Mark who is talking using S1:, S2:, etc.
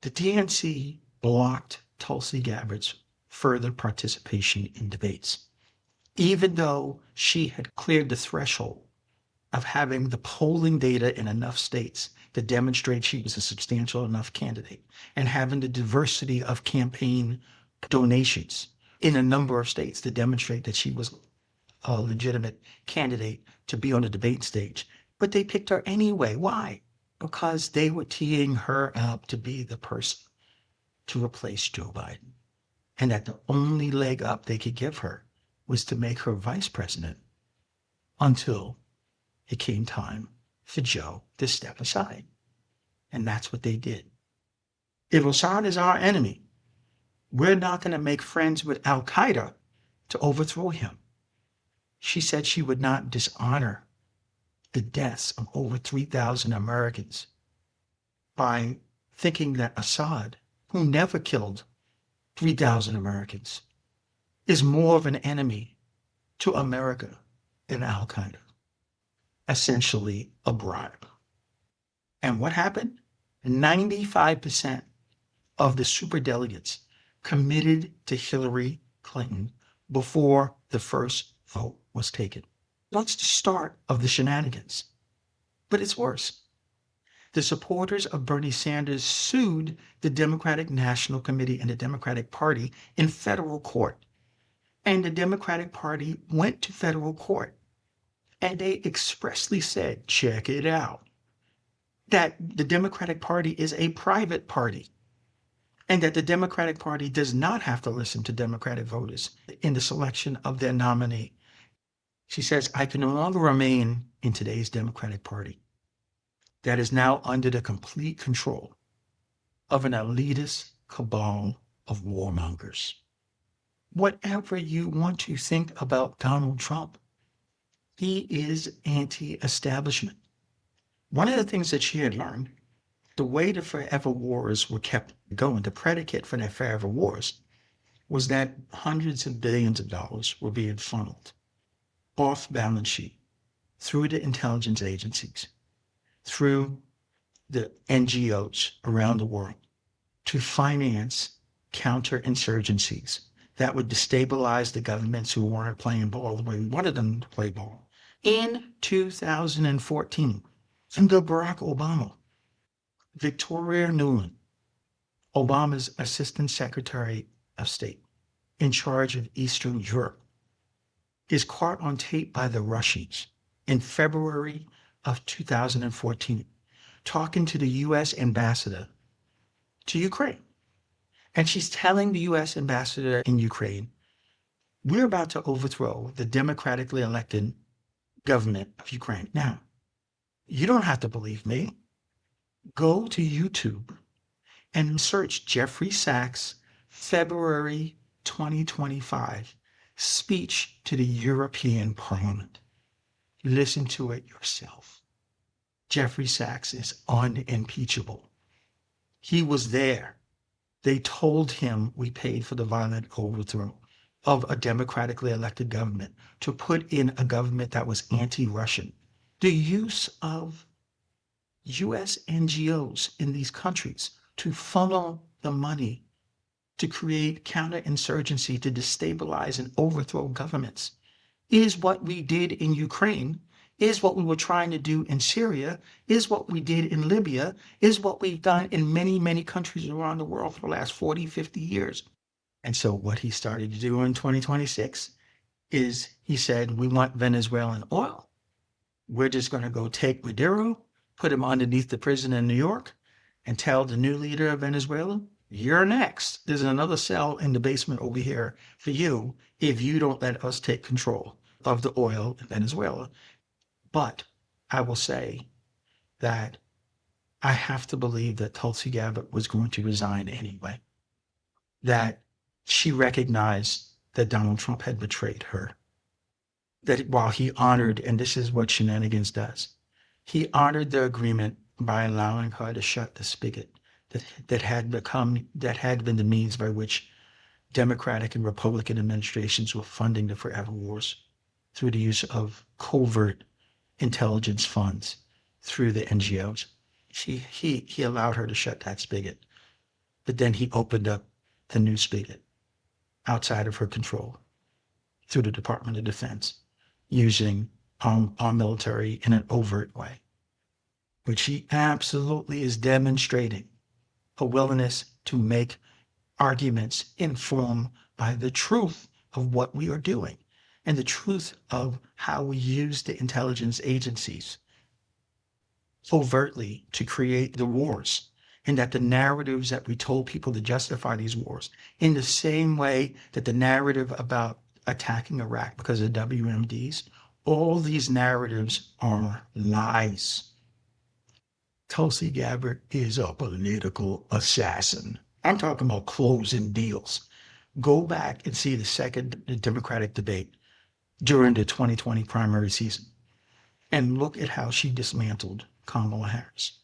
S1: The DNC blocked Tulsi Gabbard's further participation in debates, even though she had cleared the threshold of having the polling data in enough states to demonstrate she was a substantial enough candidate and having the diversity of campaign donations in a number of states to demonstrate that she was a legitimate candidate to be on the debate stage. But they picked her anyway. Why? Because they were teeing her up to be the person to replace Joe Biden. And that the only leg up they could give her was to make her vice president until it came time for Joe to step aside. And that's what they did. If Assad is our enemy, we're not going to make friends with Al Qaeda to overthrow him. She said she would not dishonor the deaths of over 3,000 Americans by thinking that Assad, who never killed 3,000 Americans, is more of an enemy to America than Al Qaeda. Essentially a bribe. And what happened? 95% of the superdelegates committed to Hillary Clinton before the first vote was taken. That's the start of the shenanigans. But it's worse. The supporters of Bernie Sanders sued the Democratic National Committee and the Democratic Party in federal court. And the Democratic Party went to federal court. And they expressly said, check it out, that the Democratic Party is a private party and that the Democratic Party does not have to listen to Democratic voters in the selection of their nominee. She says, I can no longer remain in today's Democratic Party that is now under the complete control of an elitist cabal of warmongers. Whatever you want to think about Donald Trump, he is anti-establishment. One of the things that she had learned, the way the forever wars were kept going, the predicate for their forever wars, was that hundreds of billions of dollars were being funneled off balance sheet through the intelligence agencies, through the NGOs around the world to finance counterinsurgencies that would destabilize the governments who weren't playing ball the way we wanted them to play ball. In 2014, under Barack Obama, Victoria Nuland, Obama's Assistant Secretary of State in charge of Eastern Europe, is caught on tape by the Russians in February of 2014, talking to the U.S. ambassador to Ukraine. And she's telling the U.S. ambassador in Ukraine, we're about to overthrow the democratically elected government of Ukraine. Now, you don't have to believe me. Go to YouTube and search Jeffrey Sachs' February 2025 speech to the European Parliament. Listen to it yourself. Jeffrey Sachs is unimpeachable. He was there. They told him we paid for the violent overthrow of a democratically elected government to put in a government that was anti-Russian. The use of U.S. NGOs in these countries to funnel the money to create counterinsurgency, to destabilize and overthrow governments, is what we did in Ukraine, is what we were trying to do in Syria, is what we did in Libya, is what we've done in many, many countries around the world for the last 40, 50 years. And so what he started to do in 2026 is he said, we want Venezuelan oil. We're just going to go take Maduro, put him underneath the prison in New York, and tell the new leader of Venezuela, you're next. There's another cell in the basement over here for you if you don't let us take control of the oil in Venezuela. But I will say that I have to believe that Tulsi Gabbard was going to resign anyway, that she recognized that Donald Trump had betrayed her, that while he honored, and this is what shenanigans does, he honored the agreement by allowing her to shut the spigot that had been the means by which Democratic and Republican administrations were funding the forever wars through the use of covert intelligence funds through the NGOs. He allowed her to shut that spigot. But then he opened up the new spigot outside of her control through the Department of Defense, using our military in an overt way, which he absolutely is demonstrating a willingness to make arguments informed by the truth of what we are doing and the truth of how we use the intelligence agencies overtly to create the wars, and that the narratives that we told people to justify these wars, in the same way that the narrative about attacking Iraq because of WMDs, all these narratives are lies. Tulsi Gabbard is a political assassin. I'm talking about closing deals. Go back and see the second Democratic debate during the 2020 primary season and look at how she dismantled Kamala Harris.